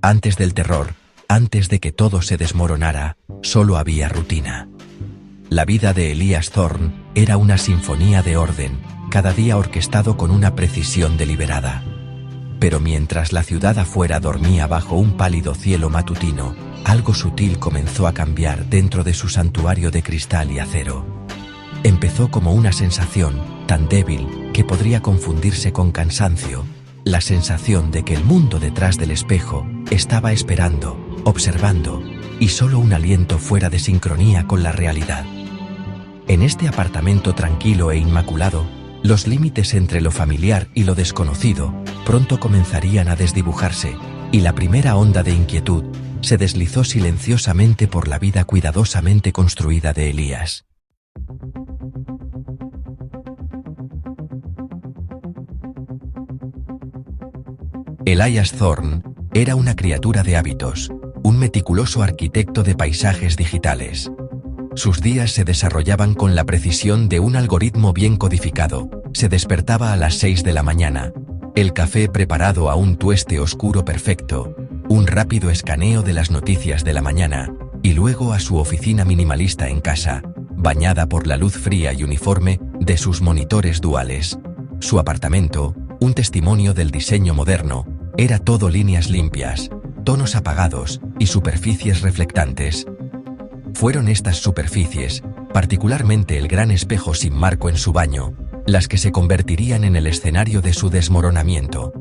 Antes del terror, antes de que todo se desmoronara, solo había rutina. La vida de Elias Thorne era una sinfonía de orden, cada día orquestado con una precisión deliberada. Pero mientras la ciudad afuera dormía bajo un pálido cielo matutino, algo sutil comenzó a cambiar dentro de su santuario de cristal y acero. Empezó como una sensación tan débil que podría confundirse con cansancio, la sensación de que el mundo detrás del espejo estaba esperando, observando, y solo un aliento fuera de sincronía con la realidad. En este apartamento tranquilo e inmaculado, los límites entre lo familiar y lo desconocido pronto comenzarían a desdibujarse, y la primera onda de inquietud se deslizó silenciosamente por la vida cuidadosamente construida de Elias. Elias Thorne era una criatura de hábitos, un meticuloso arquitecto de paisajes digitales. Sus días se desarrollaban con la precisión de un algoritmo bien codificado. Se despertaba a las 6 de la mañana, el café preparado a un tueste oscuro perfecto, un rápido escaneo de las noticias de la mañana, y luego a su oficina minimalista en casa, bañada por la luz fría y uniforme de sus monitores duales. Su apartamento, un testimonio del diseño moderno, era todo líneas limpias, tonos apagados y superficies reflectantes. Fueron estas superficies, particularmente el gran espejo sin marco en su baño, las que se convertirían en el escenario de su desmoronamiento.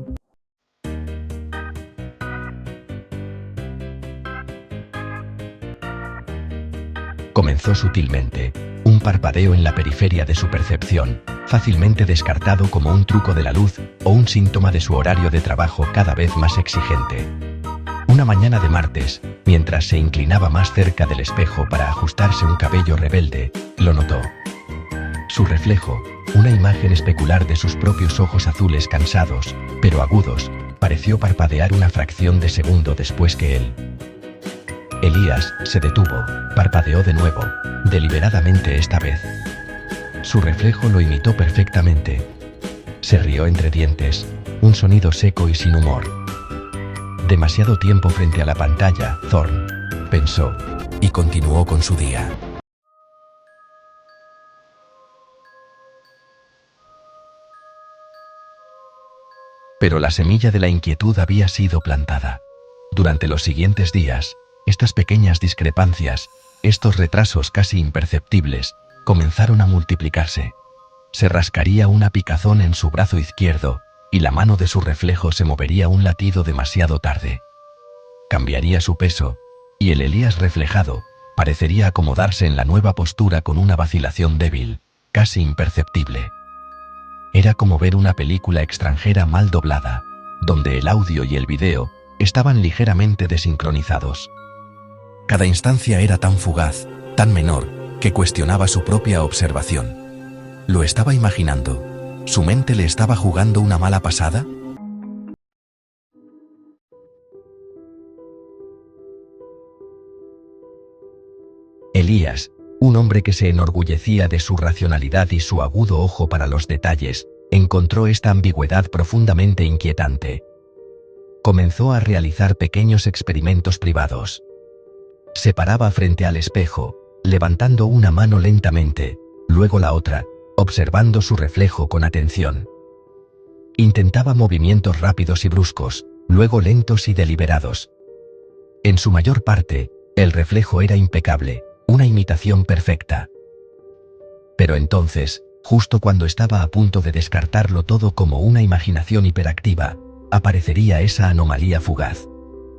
Comenzó sutilmente, un parpadeo en la periferia de su percepción, fácilmente descartado como un truco de la luz o un síntoma de su horario de trabajo cada vez más exigente. Una mañana de martes, mientras se inclinaba más cerca del espejo para ajustarse un cabello rebelde, lo notó. Su reflejo, una imagen especular de sus propios ojos azules cansados, pero agudos, pareció parpadear una fracción de segundo después que él. Elias se detuvo, parpadeó de nuevo, deliberadamente esta vez. Su reflejo lo imitó perfectamente. Se rió entre dientes, un sonido seco y sin humor. Demasiado tiempo frente a la pantalla, Thorne, pensó, y continuó con su día. Pero la semilla de la inquietud había sido plantada. Durante los siguientes días, estas pequeñas discrepancias, estos retrasos casi imperceptibles, comenzaron a multiplicarse. Se rascaría una picazón en su brazo izquierdo, y la mano de su reflejo se movería un latido demasiado tarde. Cambiaría su peso, y el Elias reflejado parecería acomodarse en la nueva postura con una vacilación débil, casi imperceptible. Era como ver una película extranjera mal doblada, donde el audio y el video estaban ligeramente desincronizados. Cada instancia era tan fugaz, tan menor, que cuestionaba su propia observación. ¿Lo estaba imaginando? ¿Su mente le estaba jugando una mala pasada? Elias, un hombre que se enorgullecía de su racionalidad y su agudo ojo para los detalles, encontró esta ambigüedad profundamente inquietante. Comenzó a realizar pequeños experimentos privados. Se paraba frente al espejo, levantando una mano lentamente, luego la otra, observando su reflejo con atención. Intentaba movimientos rápidos y bruscos, luego lentos y deliberados. En su mayor parte, el reflejo era impecable, una imitación perfecta. Pero entonces, justo cuando estaba a punto de descartarlo todo como una imaginación hiperactiva, aparecería esa anomalía fugaz.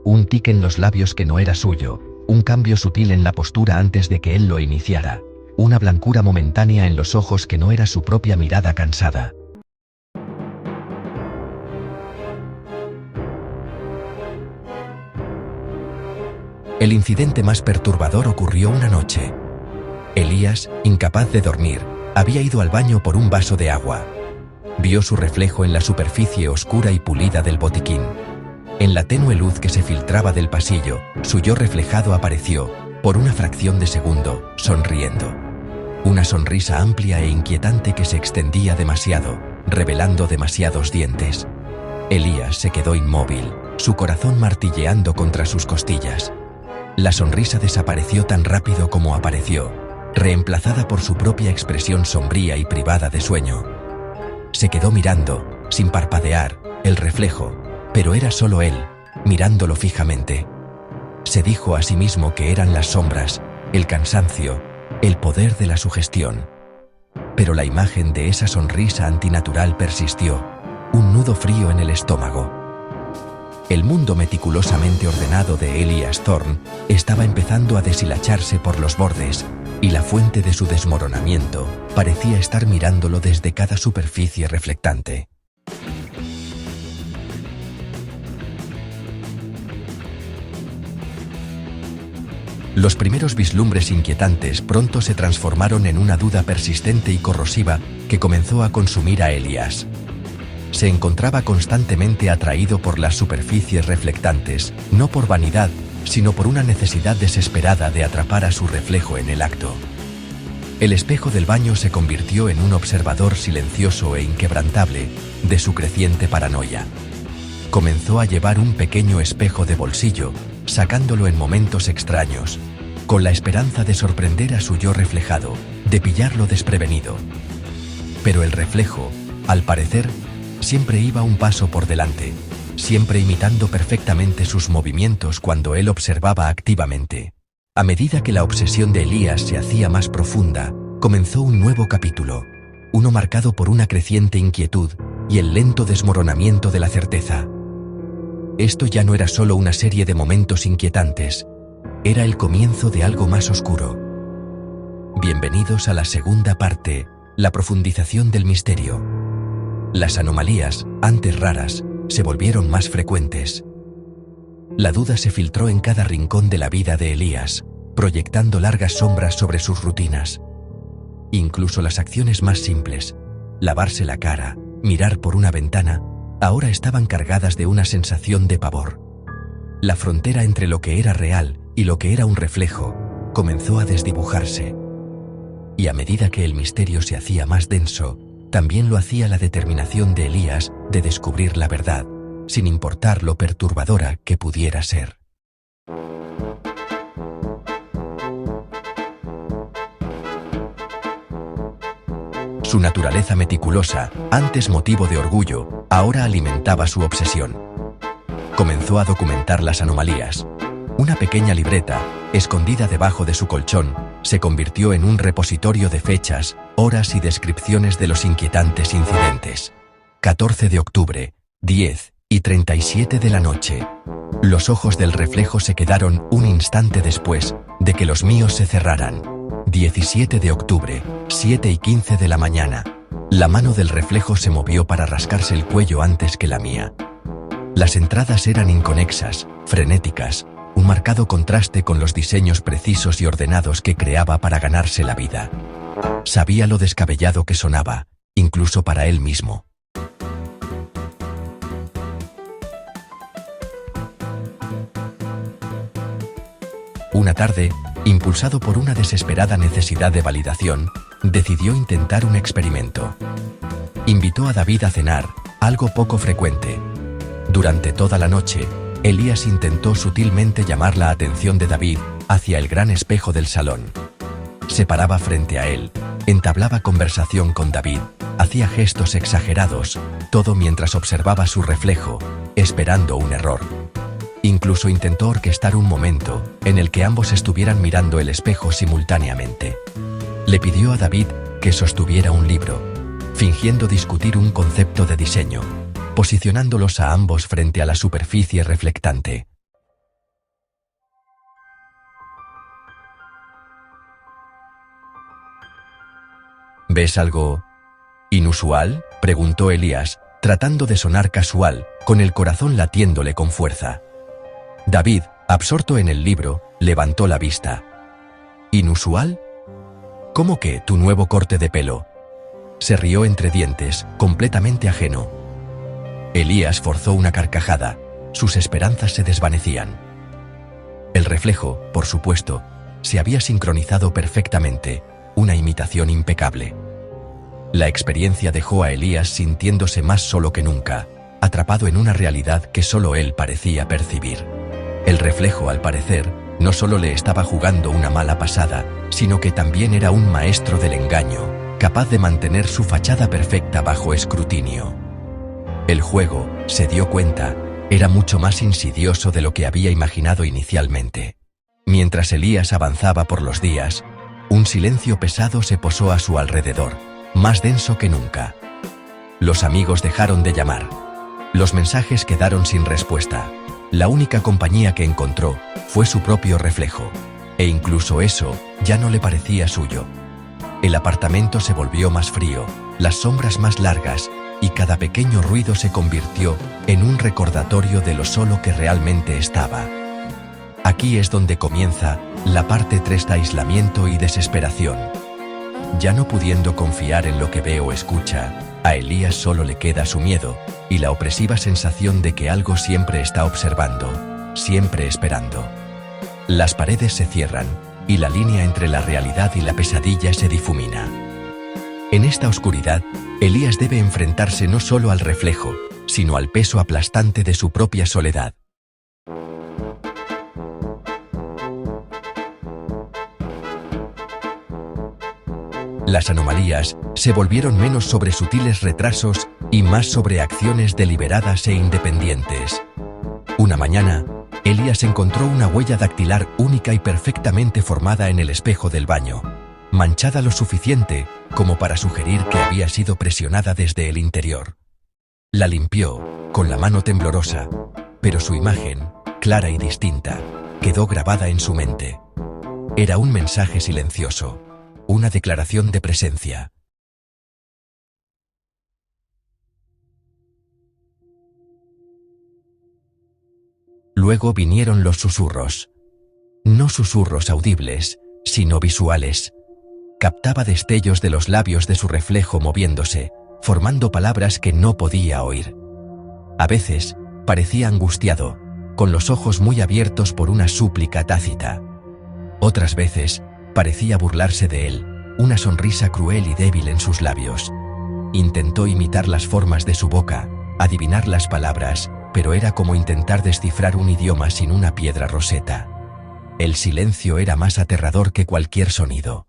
Un tic en los labios que no era suyo, un cambio sutil en la postura antes de que él lo iniciara, una blancura momentánea en los ojos que no era su propia mirada cansada. El incidente más perturbador ocurrió una noche. Elias, incapaz de dormir, había ido al baño por un vaso de agua. Vio su reflejo en la superficie oscura y pulida del botiquín. En la tenue luz que se filtraba del pasillo, su yo reflejado apareció, por una fracción de segundo, sonriendo. Una sonrisa amplia e inquietante que se extendía demasiado, revelando demasiados dientes. Elías se quedó inmóvil, su corazón martilleando contra sus costillas. La sonrisa desapareció tan rápido como apareció, reemplazada por su propia expresión sombría y privada de sueño. Se quedó mirando, sin parpadear, el reflejo, pero era solo él, mirándolo fijamente. Se dijo a sí mismo que eran las sombras, el cansancio, el poder de la sugestión. Pero la imagen de esa sonrisa antinatural persistió, un nudo frío en el estómago. El mundo meticulosamente ordenado de Elías Thorne estaba empezando a deshilacharse por los bordes, y la fuente de su desmoronamiento parecía estar mirándolo desde cada superficie reflectante. Los primeros vislumbres inquietantes pronto se transformaron en una duda persistente y corrosiva que comenzó a consumir a Elías. Se encontraba constantemente atraído por las superficies reflectantes, no por vanidad, sino por una necesidad desesperada de atrapar a su reflejo en el acto. El espejo del baño se convirtió en un observador silencioso e inquebrantable de su creciente paranoia. Comenzó a llevar un pequeño espejo de bolsillo, sacándolo en momentos extraños, con la esperanza de sorprender a su yo reflejado, de pillarlo desprevenido. Pero el reflejo, al parecer, siempre iba un paso por delante, siempre imitando perfectamente sus movimientos cuando él observaba activamente. A medida que la obsesión de Elías se hacía más profunda, comenzó un nuevo capítulo, uno marcado por una creciente inquietud y el lento desmoronamiento de la certeza. Esto ya no era solo una serie de momentos inquietantes, era el comienzo de algo más oscuro. Bienvenidos a la segunda parte, la profundización del misterio. Las anomalías, antes raras, se volvieron más frecuentes. La duda se filtró en cada rincón de la vida de Elías, proyectando largas sombras sobre sus rutinas. Incluso las acciones más simples, lavarse la cara, mirar por una ventana, ahora estaban cargadas de una sensación de pavor. La frontera entre lo que era real y lo que era un reflejo comenzó a desdibujarse. Y a medida que el misterio se hacía más denso, también lo hacía la determinación de Elías de descubrir la verdad, sin importar lo perturbadora que pudiera ser. Su naturaleza meticulosa, antes motivo de orgullo, ahora alimentaba su obsesión. Comenzó a documentar las anomalías. Una pequeña libreta, escondida debajo de su colchón, se convirtió en un repositorio de fechas, horas y descripciones de los inquietantes incidentes. 14 de octubre, 10:37 de la noche. Los ojos del reflejo se quedaron un instante después de que los míos se cerraran. 17 de octubre, 7:15 de la mañana. La mano del reflejo se movió para rascarse el cuello antes que la mía. Las entradas eran inconexas, frenéticas, un marcado contraste con los diseños precisos y ordenados que creaba para ganarse la vida. Sabía lo descabellado que sonaba, incluso para él mismo. Una tarde, impulsado por una desesperada necesidad de validación, decidió intentar un experimento. Invitó a David a cenar, algo poco frecuente. Durante toda la noche, Elías intentó sutilmente llamar la atención de David hacia el gran espejo del salón. Se paraba frente a él, entablaba conversación con David, hacía gestos exagerados, todo mientras observaba su reflejo, esperando un error. Incluso intentó orquestar un momento en el que ambos estuvieran mirando el espejo simultáneamente. Le pidió a David que sostuviera un libro, fingiendo discutir un concepto de diseño, posicionándolos a ambos frente a la superficie reflectante. ¿Ves algo inusual?, preguntó Elías, tratando de sonar casual, con el corazón latiéndole con fuerza. David, absorto en el libro, levantó la vista. ¿Inusual? ¿Cómo que tu nuevo corte de pelo? Se rió entre dientes, completamente ajeno. Elías forzó una carcajada. Sus esperanzas se desvanecían. El reflejo, por supuesto, se había sincronizado perfectamente, una imitación impecable. La experiencia dejó a Elías sintiéndose más solo que nunca, atrapado en una realidad que solo él parecía percibir. El reflejo, al parecer, no solo le estaba jugando una mala pasada, sino que también era un maestro del engaño, capaz de mantener su fachada perfecta bajo escrutinio. El juego, se dio cuenta, era mucho más insidioso de lo que había imaginado inicialmente. Mientras Elías avanzaba por los días, un silencio pesado se posó a su alrededor, más denso que nunca. Los amigos dejaron de llamar. Los mensajes quedaron sin respuesta. La única compañía que encontró fue su propio reflejo, e incluso eso ya no le parecía suyo. El apartamento se volvió más frío, las sombras más largas, y cada pequeño ruido se convirtió en un recordatorio de lo solo que realmente estaba. Aquí es donde comienza la parte 3 de aislamiento y desesperación. Ya no pudiendo confiar en lo que ve o escucha, a Elías solo le queda su miedo y la opresiva sensación de que algo siempre está observando, siempre esperando. Las paredes se cierran y la línea entre la realidad y la pesadilla se difumina. En esta oscuridad, Elías debe enfrentarse no solo al reflejo, sino al peso aplastante de su propia soledad. Las anomalías se volvieron menos sobre sutiles retrasos y más sobre acciones deliberadas e independientes. Una mañana, Elías encontró una huella dactilar única y perfectamente formada en el espejo del baño, manchada lo suficiente como para sugerir que había sido presionada desde el interior. La limpió, con la mano temblorosa, pero su imagen, clara y distinta, quedó grabada en su mente. Era un mensaje silencioso, una declaración de presencia. Luego vinieron los susurros. No susurros audibles, sino visuales. Captaba destellos de los labios de su reflejo moviéndose, formando palabras que no podía oír. A veces, parecía angustiado, con los ojos muy abiertos por una súplica tácita. Otras veces, parecía burlarse de él, una sonrisa cruel y débil en sus labios. Intentó imitar las formas de su boca, adivinar las palabras, pero era como intentar descifrar un idioma sin una piedra roseta. El silencio era más aterrador que cualquier sonido.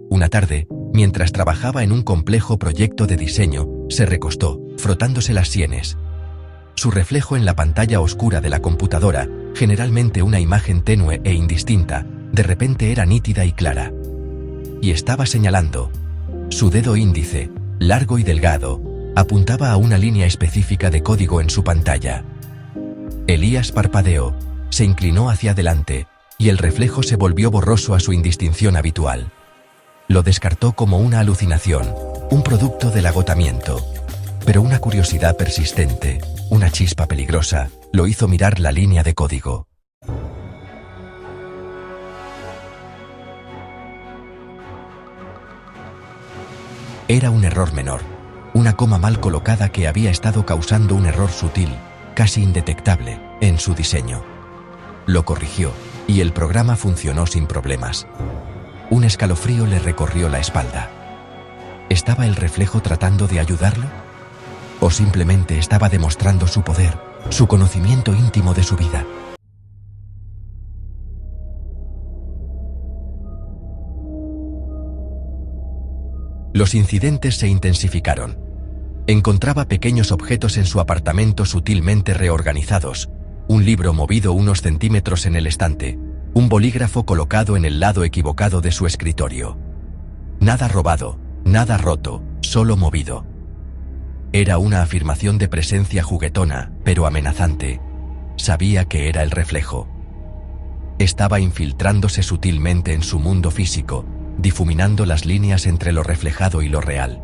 Una tarde, mientras trabajaba en un complejo proyecto de diseño, se recostó, frotándose las sienes. Su reflejo en la pantalla oscura de la computadora, generalmente una imagen tenue e indistinta, de repente era nítida y clara. Y estaba señalando. Su dedo índice, largo y delgado, apuntaba a una línea específica de código en su pantalla. Elías parpadeó, se inclinó hacia adelante, y el reflejo se volvió borroso a su indistinción habitual. Lo descartó como una alucinación, un producto del agotamiento. Pero una curiosidad persistente, una chispa peligrosa, lo hizo mirar la línea de código. Era un error menor, una coma mal colocada que había estado causando un error sutil, casi indetectable, en su diseño. Lo corrigió, y el programa funcionó sin problemas. Un escalofrío le recorrió la espalda. ¿Estaba el reflejo tratando de ayudarlo? ¿O simplemente estaba demostrando su poder, su conocimiento íntimo de su vida? Los incidentes se intensificaron. Encontraba pequeños objetos en su apartamento sutilmente reorganizados, un libro movido unos centímetros en el estante, un bolígrafo colocado en el lado equivocado de su escritorio. Nada robado, nada roto, solo movido. Era una afirmación de presencia juguetona, pero amenazante. Sabía que era el reflejo. Estaba infiltrándose sutilmente en su mundo físico, difuminando las líneas entre lo reflejado y lo real.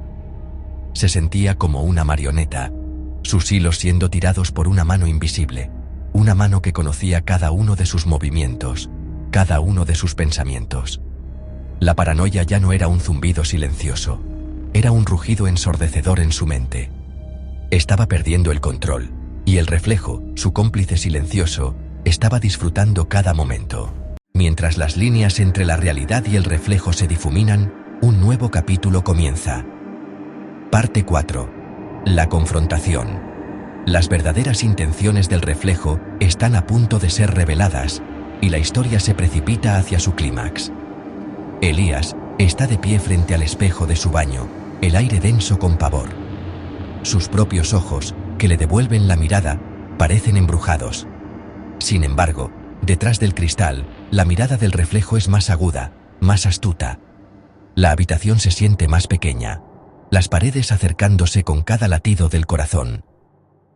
Se sentía como una marioneta, sus hilos siendo tirados por una mano invisible, una mano que conocía cada uno de sus movimientos, cada uno de sus pensamientos. La paranoia ya no era un zumbido silencioso, era un rugido ensordecedor en su mente. Estaba perdiendo el control, y el reflejo, su cómplice silencioso, estaba disfrutando cada momento. Mientras las líneas entre la realidad y el reflejo se difuminan, un nuevo capítulo comienza. Parte 4. La confrontación. Las verdaderas intenciones del reflejo están a punto de ser reveladas, y la historia se precipita hacia su clímax. Elías está de pie frente al espejo de su baño, el aire denso con pavor. Sus propios ojos, que le devuelven la mirada, parecen embrujados. Sin embargo, detrás del cristal, la mirada del reflejo es más aguda, más astuta. La habitación se siente más pequeña, las paredes acercándose con cada latido del corazón.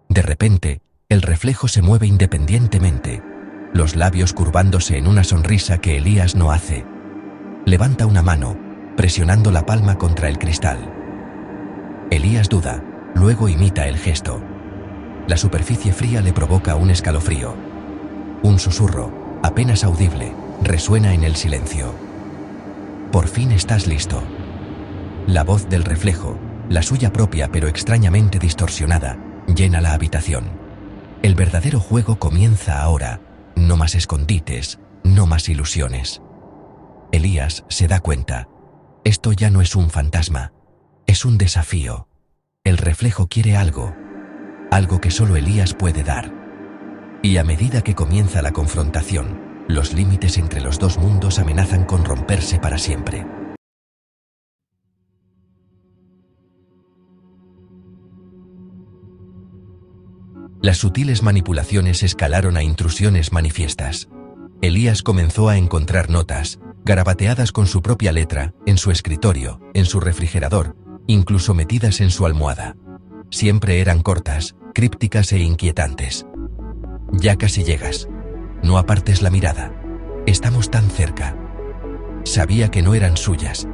De repente, el reflejo se mueve independientemente, los labios curvándose en una sonrisa que Elías no hace. Levanta una mano, presionando la palma contra el cristal. Elías duda, luego imita el gesto. La superficie fría le provoca un escalofrío. Un susurro, apenas audible, resuena en el silencio. Por fin estás listo. La voz del reflejo, la suya propia pero extrañamente distorsionada, llena la habitación. El verdadero juego comienza ahora, no más escondites, no más ilusiones. Elías se da cuenta. Esto ya no es un fantasma, es un desafío. El reflejo quiere algo que solo Elías puede dar. Y a medida que comienza la confrontación, los límites entre los dos mundos amenazan con romperse para siempre. Las sutiles manipulaciones escalaron a intrusiones manifiestas. Elías comenzó a encontrar notas, garabateadas con su propia letra, en su escritorio, en su refrigerador, incluso metidas en su almohada. Siempre eran cortas, crípticas e inquietantes. Ya casi llegas. No apartes la mirada. Estamos tan cerca. Sabía que no eran suyas.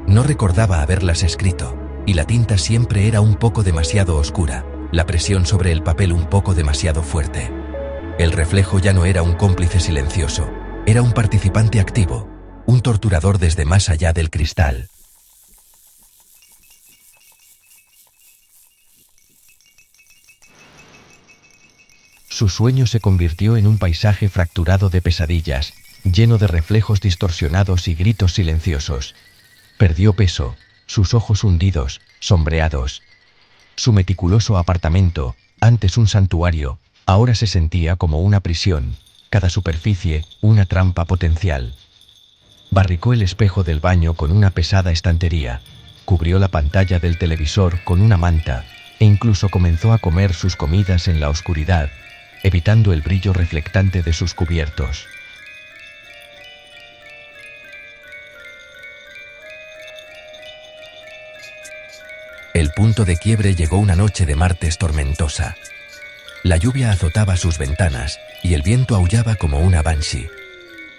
No recordaba haberlas escrito, y la tinta siempre era un poco demasiado oscura, la presión sobre el papel un poco demasiado fuerte. El reflejo ya no era un cómplice silencioso, era un participante activo, un torturador desde más allá del cristal. Su sueño se convirtió en un paisaje fracturado de pesadillas, lleno de reflejos distorsionados y gritos silenciosos. Perdió peso, sus ojos hundidos, sombreados. Su meticuloso apartamento, antes un santuario, ahora se sentía como una prisión, cada superficie, una trampa potencial. Barricó el espejo del baño con una pesada estantería, cubrió la pantalla del televisor con una manta, e incluso comenzó a comer sus comidas en la oscuridad, evitando el brillo reflectante de sus cubiertos. El punto de quiebre llegó una noche de martes tormentosa. La lluvia azotaba sus ventanas y el viento aullaba como una banshee.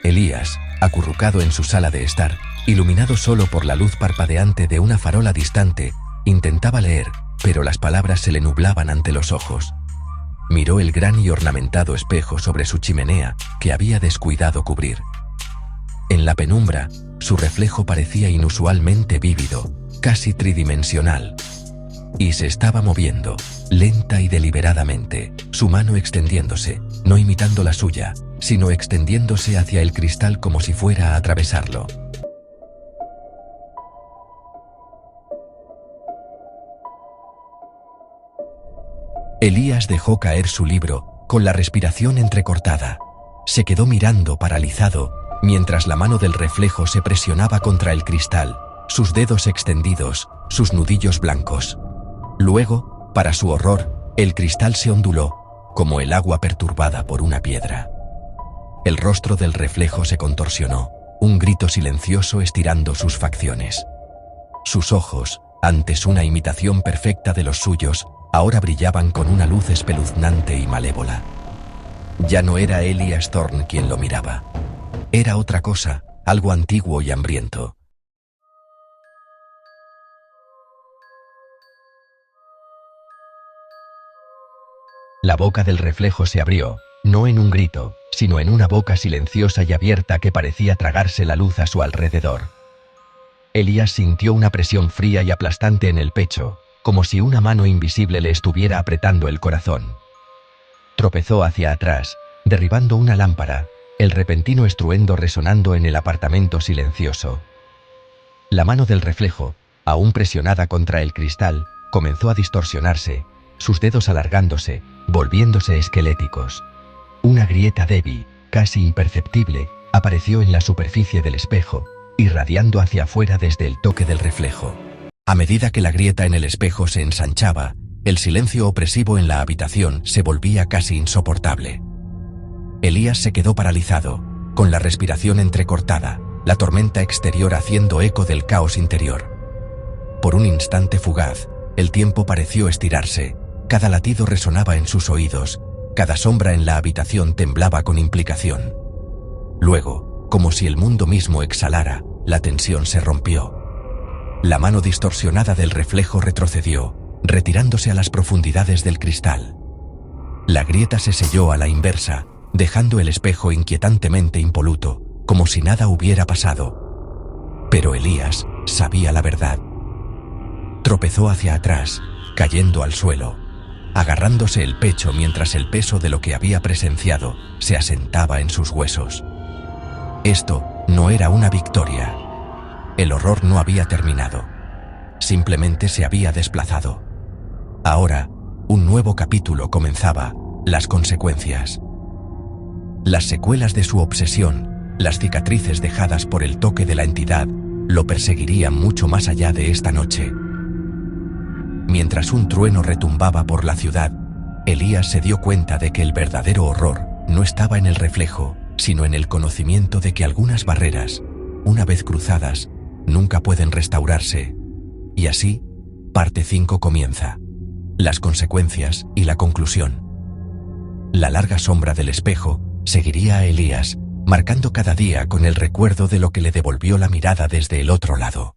Elías, acurrucado en su sala de estar, iluminado solo por la luz parpadeante de una farola distante, intentaba leer, pero las palabras se le nublaban ante los ojos. Miró el gran y ornamentado espejo sobre su chimenea, que había descuidado cubrir. En la penumbra, su reflejo parecía inusualmente vívido, casi tridimensional. Y se estaba moviendo, lenta y deliberadamente, su mano extendiéndose, no imitando la suya, sino extendiéndose hacia el cristal como si fuera a atravesarlo. Elías dejó caer su libro, con la respiración entrecortada. Se quedó mirando paralizado, mientras la mano del reflejo se presionaba contra el cristal, sus dedos extendidos, sus nudillos blancos. Luego, para su horror, el cristal se onduló, como el agua perturbada por una piedra. El rostro del reflejo se contorsionó, un grito silencioso estirando sus facciones. Sus ojos, antes una imitación perfecta de los suyos, ahora brillaban con una luz espeluznante y malévola. Ya no era Elías Thorne quien lo miraba. Era otra cosa, algo antiguo y hambriento. La boca del reflejo se abrió, no en un grito, sino en una boca silenciosa y abierta que parecía tragarse la luz a su alrededor. Elías sintió una presión fría y aplastante en el pecho, como si una mano invisible le estuviera apretando el corazón. Tropezó hacia atrás, derribando una lámpara, el repentino estruendo resonando en el apartamento silencioso. La mano del reflejo, aún presionada contra el cristal, comenzó a distorsionarse, sus dedos alargándose, volviéndose esqueléticos. Una grieta débil, casi imperceptible, apareció en la superficie del espejo, irradiando hacia afuera desde el toque del reflejo. A medida que la grieta en el espejo se ensanchaba, el silencio opresivo en la habitación se volvía casi insoportable. Elías se quedó paralizado, con la respiración entrecortada, la tormenta exterior haciendo eco del caos interior. Por un instante fugaz, el tiempo pareció estirarse, cada latido resonaba en sus oídos, cada sombra en la habitación temblaba con implicación. Luego, como si el mundo mismo exhalara, la tensión se rompió. La mano distorsionada del reflejo retrocedió, retirándose a las profundidades del cristal. La grieta se selló a la inversa, dejando el espejo inquietantemente impoluto, como si nada hubiera pasado. Pero Elías sabía la verdad. Tropezó hacia atrás, cayendo al suelo, agarrándose el pecho mientras el peso de lo que había presenciado se asentaba en sus huesos. Esto no era una victoria. El horror no había terminado. Simplemente se había desplazado. Ahora, un nuevo capítulo comenzaba, las consecuencias. Las secuelas de su obsesión, las cicatrices dejadas por el toque de la entidad, lo perseguirían mucho más allá de esta noche. Mientras un trueno retumbaba por la ciudad, Elías se dio cuenta de que el verdadero horror no estaba en el reflejo, sino en el conocimiento de que algunas barreras, una vez cruzadas, nunca pueden restaurarse. Y así, parte 5 comienza. Las consecuencias y la conclusión. La larga sombra del espejo seguiría a Elías, marcando cada día con el recuerdo de lo que le devolvió la mirada desde el otro lado.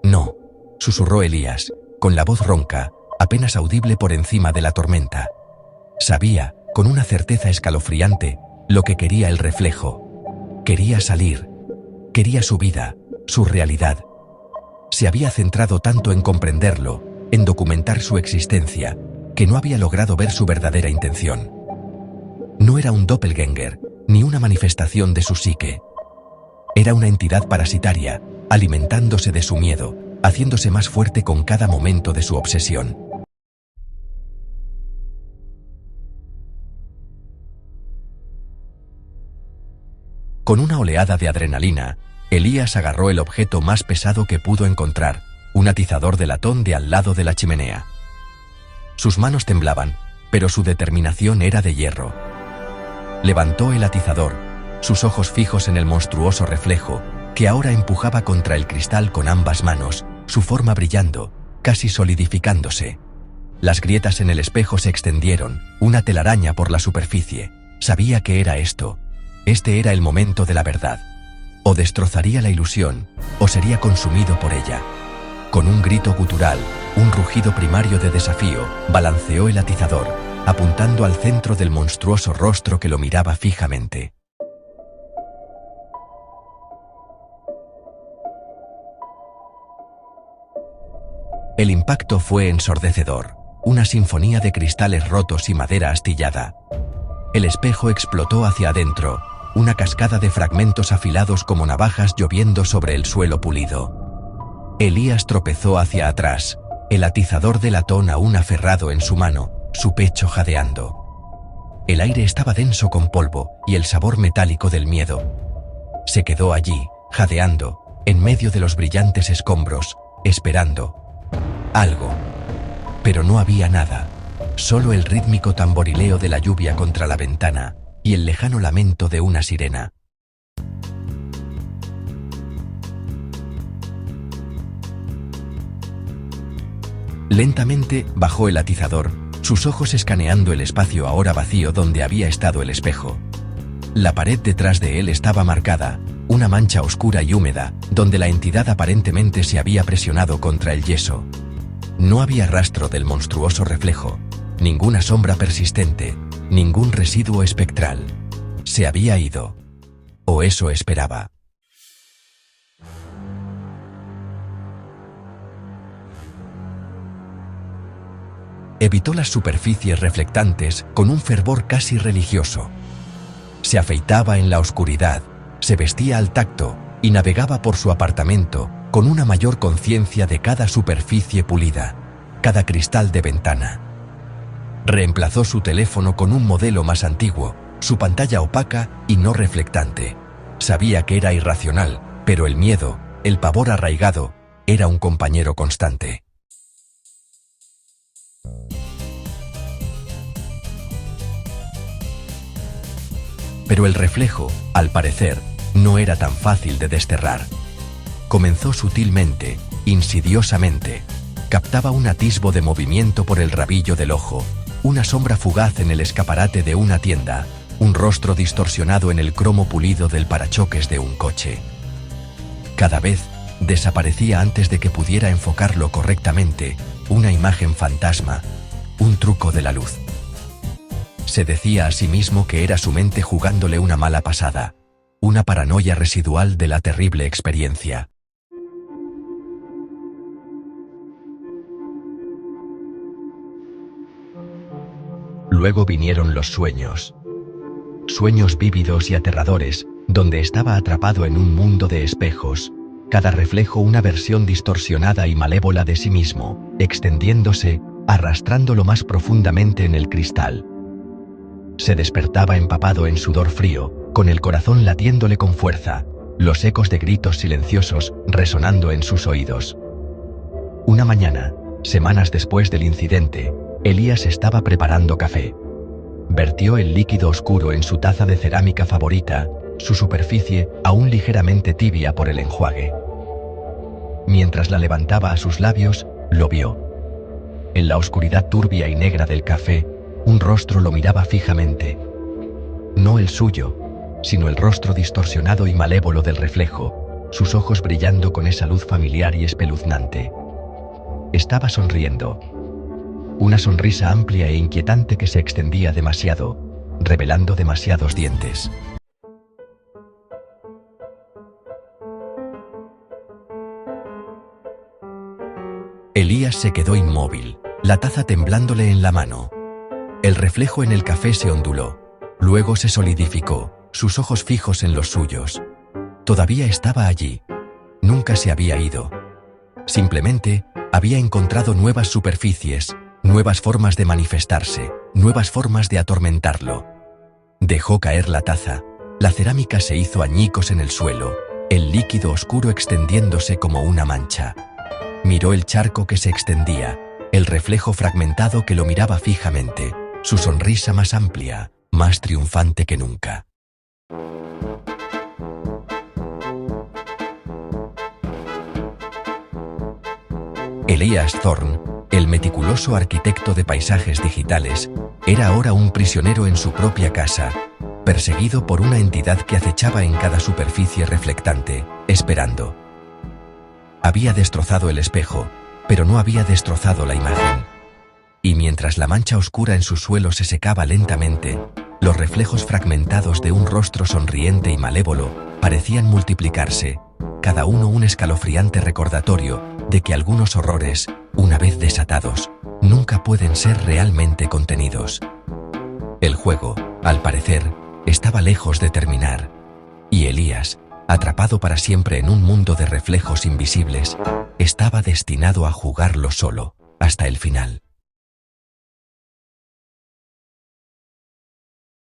No, susurró Elías, con la voz ronca, apenas audible por encima de la tormenta. Sabía, con una certeza escalofriante, lo que quería el reflejo. Quería salir. Quería su vida, su realidad. Se había centrado tanto en comprenderlo, en documentar su existencia, que no había logrado ver su verdadera intención. No era un doppelgänger, ni una manifestación de su psique. Era una entidad parasitaria, alimentándose de su miedo, haciéndose más fuerte con cada momento de su obsesión. Con una oleada de adrenalina, Elías agarró el objeto más pesado que pudo encontrar, un atizador de latón de al lado de la chimenea. Sus manos temblaban, pero su determinación era de hierro. Levantó el atizador, sus ojos fijos en el monstruoso reflejo, que ahora empujaba contra el cristal con ambas manos, su forma brillando, casi solidificándose. Las grietas en el espejo se extendieron, una telaraña por la superficie. Sabía que era esto. Este era el momento de la verdad. O destrozaría la ilusión, o sería consumido por ella. Con un grito gutural, un rugido primario de desafío, balanceó el atizador, apuntando al centro del monstruoso rostro que lo miraba fijamente. El impacto fue ensordecedor, una sinfonía de cristales rotos y madera astillada. El espejo explotó hacia adentro, una cascada de fragmentos afilados como navajas lloviendo sobre el suelo pulido. Elías tropezó hacia atrás, el atizador de latón aún aferrado en su mano, su pecho jadeando. El aire estaba denso con polvo y el sabor metálico del miedo. Se quedó allí, jadeando, en medio de los brillantes escombros, esperando algo. Pero no había nada, solo el rítmico tamborileo de la lluvia contra la ventana y el lejano lamento de una sirena. Lentamente bajó el atizador, sus ojos escaneando el espacio ahora vacío donde había estado el espejo. La pared detrás de él estaba marcada, una mancha oscura y húmeda, donde la entidad aparentemente se había presionado contra el yeso. No había rastro del monstruoso reflejo, ninguna sombra persistente, ningún residuo espectral. Se había ido. O eso esperaba. Evitó las superficies reflectantes con un fervor casi religioso. Se afeitaba en la oscuridad, se vestía al tacto y navegaba por su apartamento con una mayor conciencia de cada superficie pulida, cada cristal de ventana. Reemplazó su teléfono con un modelo más antiguo, su pantalla opaca y no reflectante. Sabía que era irracional, pero el miedo, el pavor arraigado, era un compañero constante. Pero el reflejo, al parecer, no era tan fácil de desterrar. Comenzó sutilmente, insidiosamente. Captaba un atisbo de movimiento por el rabillo del ojo, una sombra fugaz en el escaparate de una tienda, un rostro distorsionado en el cromo pulido del parachoques de un coche. Cada vez desaparecía antes de que pudiera enfocarlo correctamente, una imagen fantasma, un truco de la luz. Se decía a sí mismo que era su mente jugándole una mala pasada, una paranoia residual de la terrible experiencia. Luego vinieron los sueños. Sueños vívidos y aterradores, donde estaba atrapado en un mundo de espejos, cada reflejo una versión distorsionada y malévola de sí mismo, extendiéndose, arrastrándolo más profundamente en el cristal. Se despertaba empapado en sudor frío, con el corazón latiéndole con fuerza, los ecos de gritos silenciosos resonando en sus oídos. Una mañana, semanas después del incidente, Elías estaba preparando café. Vertió el líquido oscuro en su taza de cerámica favorita, su superficie aún ligeramente tibia por el enjuague. Mientras la levantaba a sus labios, lo vio. En la oscuridad turbia y negra del café, un rostro lo miraba fijamente. No el suyo, sino el rostro distorsionado y malévolo del reflejo, sus ojos brillando con esa luz familiar y espeluznante. Estaba sonriendo. Una sonrisa amplia e inquietante que se extendía demasiado, revelando demasiados dientes. Elías se quedó inmóvil, la taza temblándole en la mano. El reflejo en el café se onduló, luego se solidificó, sus ojos fijos en los suyos. Todavía estaba allí. Nunca se había ido. Simplemente había encontrado nuevas superficies, nuevas formas de manifestarse, nuevas formas de atormentarlo. Dejó caer la taza. La cerámica se hizo añicos en el suelo, el líquido oscuro extendiéndose como una mancha. Miró el charco que se extendía, el reflejo fragmentado que lo miraba fijamente, su sonrisa más amplia, más triunfante que nunca. Elías Thorne, el meticuloso arquitecto de paisajes digitales, era ahora un prisionero en su propia casa, perseguido por una entidad que acechaba en cada superficie reflectante, esperando. Había destrozado el espejo, pero no había destrozado la imagen. Y mientras la mancha oscura en su suelo se secaba lentamente, los reflejos fragmentados de un rostro sonriente y malévolo parecían multiplicarse, cada uno un escalofriante recordatorio de que algunos horrores, una vez desatados, nunca pueden ser realmente contenidos. El juego, al parecer, estaba lejos de terminar, y Elías, atrapado para siempre en un mundo de reflejos invisibles, estaba destinado a jugarlo solo, hasta el final.